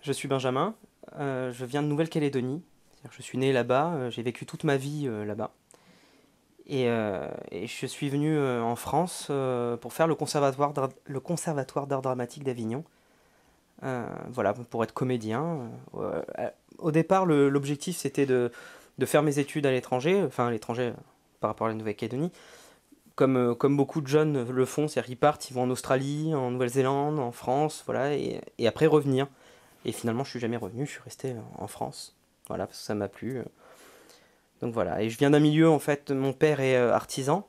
Je suis Benjamin, je viens de Nouvelle-Calédonie. Je suis né là-bas, j'ai vécu toute ma vie là-bas. Et je suis venu en France pour faire le conservatoire d'art dramatique d'Avignon. Voilà, pour être comédien. Au départ, l'objectif c'était de faire mes études à l'étranger, enfin à l'étranger par rapport à la Nouvelle-Calédonie, comme beaucoup de jeunes le font, c'est-à-dire qu'ils partent, ils vont en Australie, en Nouvelle-Zélande, en France, voilà, et après revenir. Et finalement, je suis jamais revenu, je suis resté en France. Voilà, parce que ça m'a plu. Donc voilà, et je viens d'un milieu, en fait, mon père est artisan,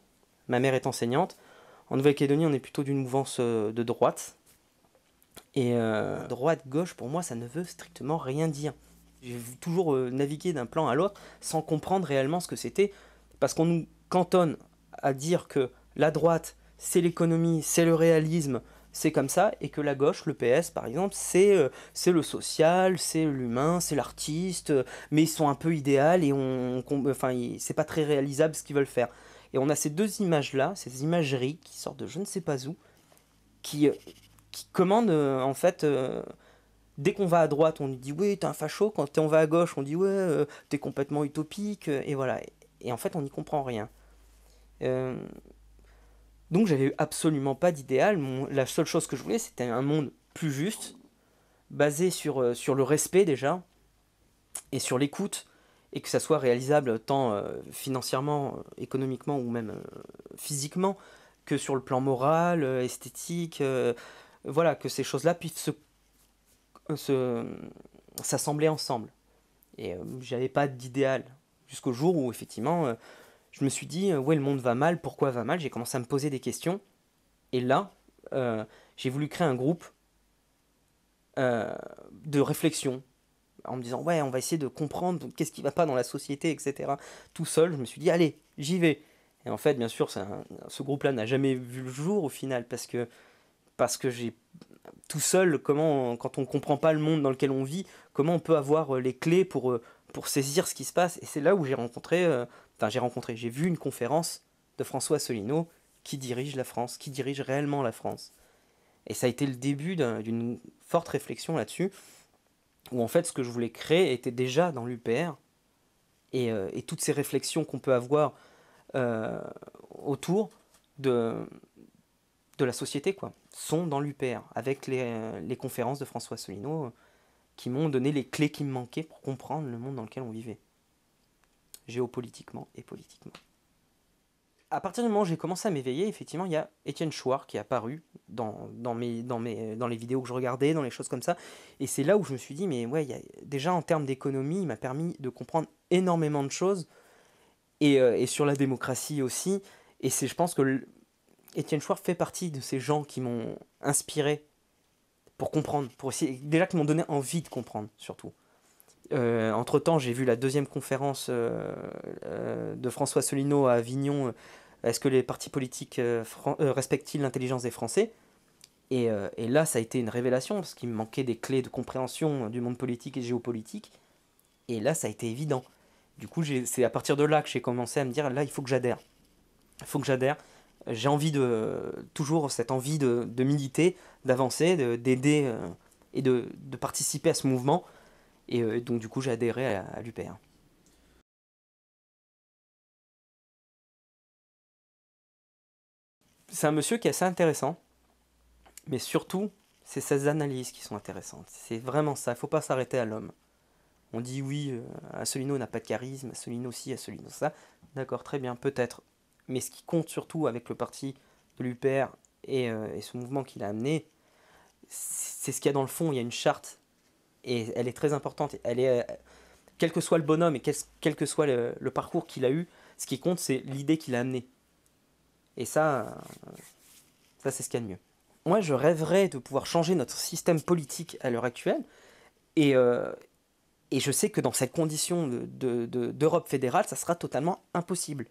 ma mère est enseignante. En Nouvelle-Calédonie, on est plutôt d'une mouvance de droite. Et droite-gauche, pour moi, ça ne veut strictement rien dire. J'ai toujours navigué d'un plan à l'autre sans comprendre réellement ce que c'était. Parce qu'on nous cantonne à dire que la droite, c'est l'économie, c'est le réalisme, c'est comme ça, et que la gauche, le PS par exemple, c'est le social, c'est l'humain, c'est l'artiste, mais ils sont un peu idéal et enfin, c'est pas très réalisable ce qu'ils veulent faire. Et on a ces deux images-là, ces imageries qui sortent de je ne sais pas où, qui, euh, qui commandent en fait. Dès qu'on va à droite, on nous dit oui, t'es un facho. Quand on va à gauche, on dit ouais, t'es complètement utopique. Et voilà. Et en fait, on n'y comprend rien. Euh, donc, j'avais absolument pas d'idéal. La seule chose que je voulais, c'était un monde plus juste, basé sur le respect déjà, et sur l'écoute, et que ça soit réalisable tant financièrement, économiquement ou même physiquement, que sur le plan moral, esthétique. Voilà, que ces choses-là puissent se s'assembler ensemble. Et j'avais pas d'idéal. Jusqu'au jour où, effectivement, je me suis dit, ouais, le monde va mal, pourquoi va mal. J'ai commencé à me poser des questions. Et là, euh, j'ai voulu créer un groupe euh, de réflexion. En me disant, ouais, on va essayer de comprendre qu'est-ce qui va pas dans la société, etc. Tout seul, je me suis dit, allez, j'y vais. Et en fait, bien sûr, ce groupe-là n'a jamais vu le jour au final, parce que j'ai tout seul, quand on ne comprend pas le monde dans lequel on vit, comment on peut avoir les clés pour saisir ce qui se passe. Et c'est là où j'ai vu une conférence de François Asselineau qui dirige la France, qui dirige réellement la France. Et ça a été le début d'une forte réflexion là-dessus, où en fait ce que je voulais créer était déjà dans l'UPR, et toutes ces réflexions qu'on peut avoir euh, autour de, de la société, quoi, sont dans l'UPR, avec les conférences de François Asselineau qui m'ont donné les clés qui me manquaient pour comprendre le monde dans lequel on vivait, géopolitiquement et politiquement. À partir du moment où j'ai commencé à m'éveiller, effectivement, il y a Étienne Chouard qui est apparu dans les vidéos que je regardais, dans les choses comme ça. Et c'est là où je me suis dit, mais ouais, déjà en termes d'économie, il m'a permis de comprendre énormément de choses, et sur la démocratie aussi. Et je pense que Étienne Chouard fait partie de ces gens qui m'ont inspiré pour comprendre, pour essayer, déjà qui m'ont donné envie de comprendre, surtout. Entre-temps, j'ai vu la deuxième conférence de François Asselineau à Avignon. Est-ce que les partis politiques respectent-ils l'intelligence des Français? Et là, ça a été une révélation, parce qu'il me manquait des clés de compréhension du monde politique et géopolitique. Et là, ça a été évident. Du coup, c'est à partir de là que j'ai commencé à me dire, là, il faut que j'adhère. Il faut que j'adhère. J'ai toujours cette envie de militer, d'avancer, d'aider et de participer à ce mouvement. Et donc, du coup, j'ai adhéré à l'UPR. C'est un monsieur qui est assez intéressant, mais surtout, c'est ses analyses qui sont intéressantes. C'est vraiment ça, il ne faut pas s'arrêter à l'homme. On dit oui, Asselineau n'a pas de charisme, Asselineau ci, Asselineau ça. D'accord, très bien, peut-être. Mais ce qui compte surtout avec le parti de l'UPR et ce mouvement qu'il a amené, c'est ce qu'il y a dans le fond. Il y a une charte, et elle est très importante. Quel que soit le bonhomme et quel que soit le parcours qu'il a eu, ce qui compte, c'est l'idée qu'il a amenée. Et ça c'est ce qu'il y a de mieux. Moi, je rêverais de pouvoir changer notre système politique à l'heure actuelle, et, euh, et je sais que dans cette condition d'Europe fédérale, ça sera totalement impossible.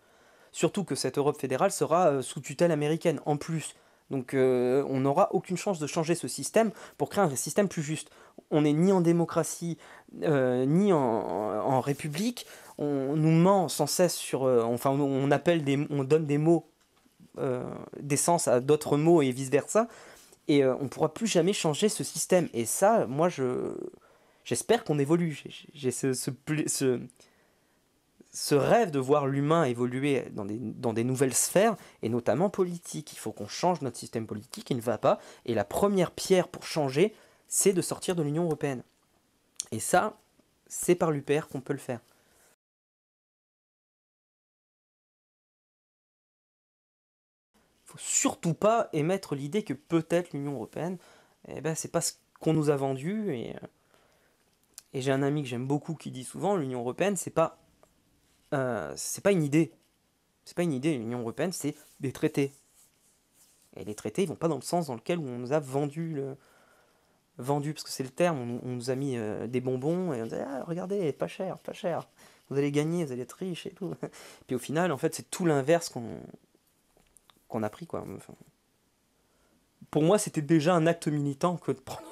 Surtout que cette Europe fédérale sera sous tutelle américaine en plus. Donc on n'aura aucune chance de changer ce système pour créer un système plus juste. On n'est ni en démocratie, ni en république. On nous ment sans cesse enfin, on donne des mots, des sens à d'autres mots et vice-versa. Et on ne pourra plus jamais changer ce système. Et ça, moi, J'espère qu'on évolue. J'ai ce rêve de voir l'humain évoluer dans des nouvelles sphères, et notamment politiques. Il faut qu'on change notre système politique, il ne va pas. Et la première pierre pour changer, c'est de sortir de l'Union européenne. Et ça, c'est par l'UPR qu'on peut le faire. Il ne faut surtout pas émettre l'idée que peut-être l'Union européenne, eh ben, c'est pas ce qu'on nous a vendu. Et j'ai un ami que j'aime beaucoup qui dit souvent, l'Union européenne, c'est pas une idée. C'est pas une idée, l'Union européenne, c'est des traités. Et les traités, ils vont pas dans le sens dans lequel on nous a vendu, parce que c'est le terme, on nous a mis des bonbons, et on disait, ah, regardez, pas cher, pas cher. Vous allez gagner, vous allez être riche et tout. Puis au final, en fait, c'est tout l'inverse qu'on a pris, quoi. Enfin, pour moi, c'était déjà un acte militant que de prendre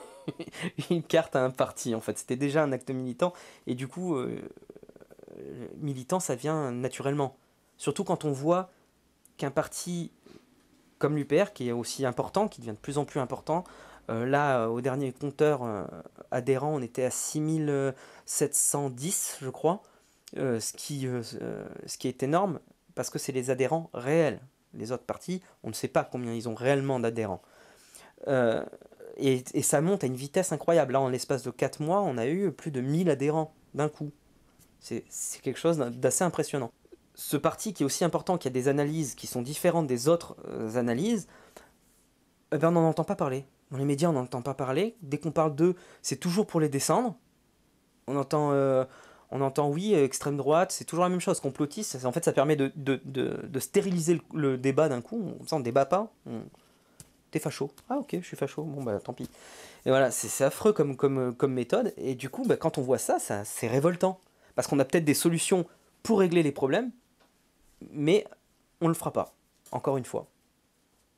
une carte à un parti, en fait. C'était déjà un acte militant, et du coup, militant, ça vient naturellement. Surtout quand on voit qu'un parti comme l'UPR, qui est aussi important, qui devient de plus en plus important, là, au dernier compteur adhérents, on était à 6710, je crois, ce qui est énorme, parce que c'est les adhérents réels. Les autres partis, on ne sait pas combien ils ont réellement d'adhérents. Euh, et ça monte à une vitesse incroyable. Là, en l'espace de 4 mois, on a eu plus de 1000 adhérents d'un coup. C'est quelque chose d'assez impressionnant. Ce parti qui est aussi important, qui a des analyses qui sont différentes des autres analyses, eh ben on n'en entend pas parler. Dans les médias, on n'en entend pas parler. Dès qu'on parle d'eux, c'est toujours pour les descendre. On entend oui, extrême droite, c'est toujours la même chose, complotiste. En fait, ça permet de stériliser le débat d'un coup. On ne débat pas. T'es facho. Ah ok, je suis facho. Bon bah tant pis. Et voilà, c'est affreux comme méthode. Et du coup, bah, quand on voit ça c'est révoltant. Parce qu'on a peut-être des solutions pour régler les problèmes, mais on ne le fera pas. Encore une fois.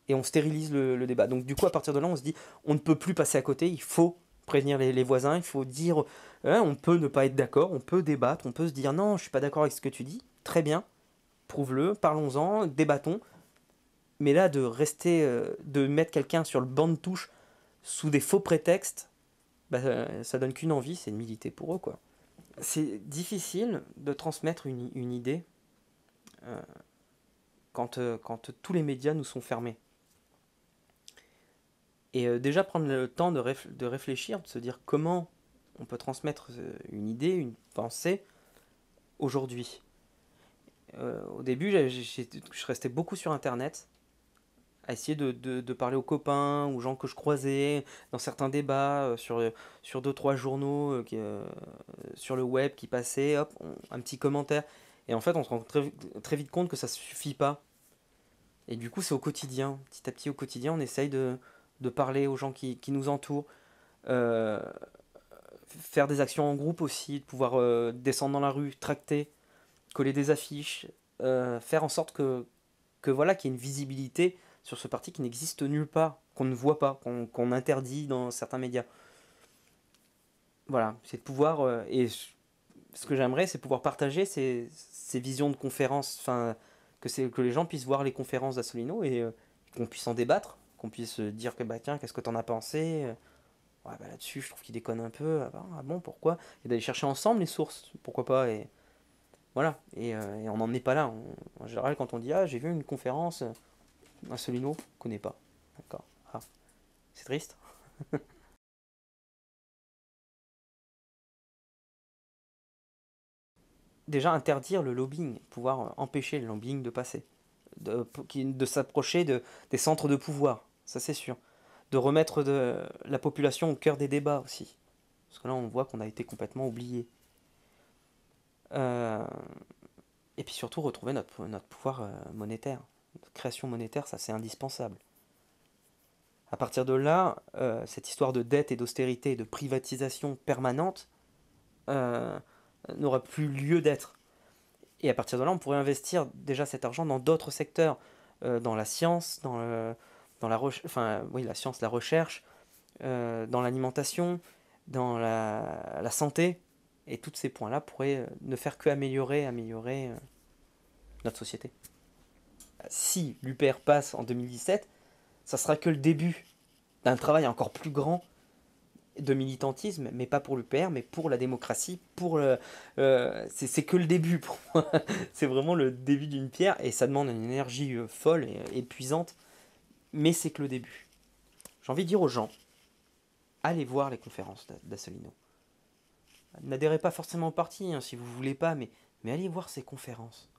Et on stérilise le débat. Donc du coup, à partir de là, on se dit, on ne peut plus passer à côté, il faut prévenir les voisins, il faut dire, on peut ne pas être d'accord, on peut débattre, on peut se dire, non, je suis pas d'accord avec ce que tu dis, très bien, prouve-le, parlons-en, débattons. Mais là, de rester, de mettre quelqu'un sur le banc de touche sous des faux prétextes, bah, ça donne qu'une envie, c'est de militer pour eux, quoi. C'est difficile de transmettre une idée quand tous les médias nous sont fermés. Et déjà prendre le temps de réfléchir, de se dire comment on peut transmettre une idée, une pensée aujourd'hui. Au début, je restais beaucoup sur Internet, à essayer de parler aux copains, aux gens que je croisais, dans certains débats, sur deux, trois journaux, sur le web qui passaient, hop, un petit commentaire. Et en fait, on se rend très vite compte que ça ne suffit pas. Et du coup, c'est au quotidien. Petit à petit, au quotidien, on essaye de parler aux gens qui nous entourent. Euh, Faire des actions en groupe aussi, de pouvoir descendre dans la rue, tracter, coller des affiches, faire en sorte que voilà, qu'il y ait une visibilité sur ce parti qui n'existe nulle part, qu'on ne voit pas, qu'on interdit dans certains médias. Voilà, c'est de pouvoir, et ce que j'aimerais, c'est pouvoir partager ces visions de conférences, enfin, que les gens puissent voir les conférences d'Assolino et qu'on puisse en débattre, qu'on puisse dire que bah tiens, qu'est-ce que t'en as pensé? Ouais, bah là-dessus, je trouve qu'il déconne un peu. Ah bon, pourquoi? Et d'aller chercher ensemble les sources, pourquoi pas? Et voilà. Et on n'en est pas là. En général, quand on dit ah, j'ai vu une conférence, Assolino, on connaît pas. D'accord. Ah, c'est triste. Déjà, interdire le lobbying, pouvoir empêcher le lobbying de passer, de s'approcher des centres de pouvoir, ça c'est sûr. De remettre la population au cœur des débats aussi. Parce que là, on voit qu'on a été complètement oublié. Euh, et puis surtout, retrouver notre pouvoir monétaire. Notre création monétaire, ça c'est indispensable. À partir de là, cette histoire de dette et d'austérité et de privatisation permanente euh, n'aura plus lieu d'être. Et à partir de là, on pourrait investir déjà cet argent dans d'autres secteurs, dans la science, dans enfin, oui, la science, la recherche, dans l'alimentation, dans la santé. Et tous ces points-là pourraient ne faire améliorer notre société. Si l'UPR passe en 2017, ça sera que le début d'un travail encore plus grand de militantisme, mais pas pour l'UPR, mais pour la démocratie, c'est que le début pour moi. C'est vraiment le début d'une pierre, et ça demande une énergie folle et épuisante, mais c'est que le début. J'ai envie de dire aux gens, allez voir les conférences d'Assolino. N'adhérez pas forcément au parti, hein, si vous voulez pas, mais allez voir ces conférences.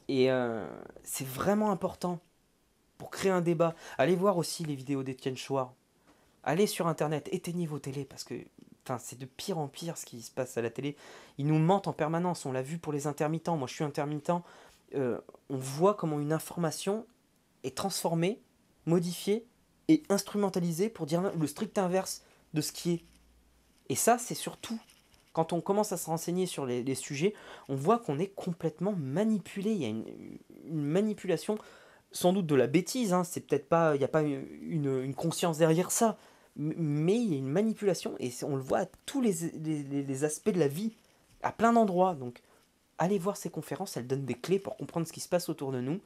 Et c'est vraiment important pour créer un débat. Allez voir aussi les vidéos d'Étienne Chouard. Allez sur internet, éteignez vos télés, parce que c'est de pire en pire ce qui se passe à la télé. Ils nous mentent en permanence, on l'a vu pour les intermittents. Moi je suis intermittent. On voit comment une information est transformée, modifiée et instrumentalisée pour dire le strict inverse de ce qui est. Et ça, c'est surtout quand on commence à se renseigner sur les sujets, on voit qu'on est complètement manipulé. Il y a une manipulation, sans doute de la bêtise, hein. C'est peut-être pas, il n'y a pas une conscience derrière ça, mais il y a une manipulation et on le voit à tous les aspects de la vie, à plein d'endroits. Donc, allez voir ces conférences, elles donnent des clés pour comprendre ce qui se passe autour de nous.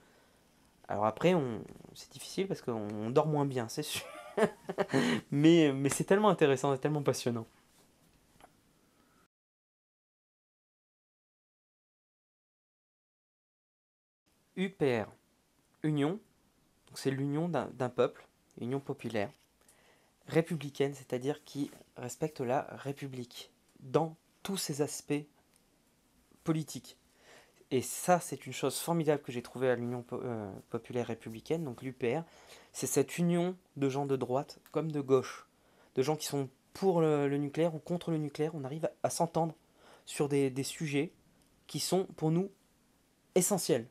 Alors après, c'est difficile parce qu'on dort moins bien, c'est sûr. Mais c'est tellement intéressant, c'est tellement passionnant. UPR, Union, donc c'est l'union d'un peuple, union populaire, républicaine, c'est-à-dire qui respecte la République dans tous ses aspects politiques. Et ça, c'est une chose formidable que j'ai trouvée à l'Union populaire républicaine, donc l'UPR. C'est cette union de gens de droite comme de gauche, de gens qui sont pour le nucléaire ou contre le nucléaire. On arrive à s'entendre sur des sujets qui sont pour nous essentiels.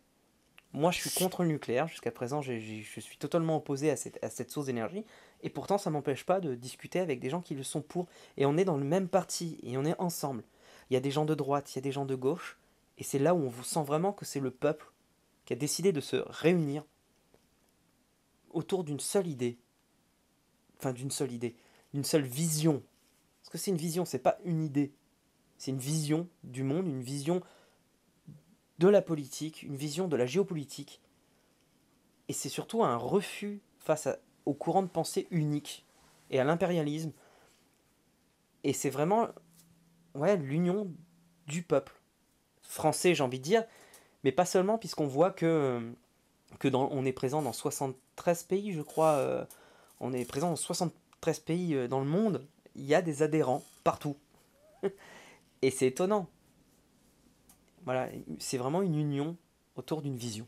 Moi, je suis contre le nucléaire. Jusqu'à présent, je suis totalement opposé à cette source d'énergie. Et pourtant, ça ne m'empêche pas de discuter avec des gens qui le sont pour. Et on est dans le même parti. Et on est ensemble. Il y a des gens de droite, il y a des gens de gauche. Et c'est là où on vous sent vraiment que c'est le peuple qui a décidé de se réunir autour d'une seule idée. Enfin, d'une seule idée. D'une seule vision. Parce que c'est une vision, c'est pas une idée. C'est une vision du monde, une vision de la politique, une vision de la géopolitique. Et c'est surtout un refus au courant de pensée unique et à l'impérialisme. Et c'est vraiment l'union du peuple français, j'ai envie de dire, mais pas seulement, puisqu'on voit on est présent dans 73 pays, je crois. On est présent dans 73 pays dans le monde. Il y a des adhérents partout. Et c'est étonnant. Voilà, c'est vraiment une union autour d'une vision.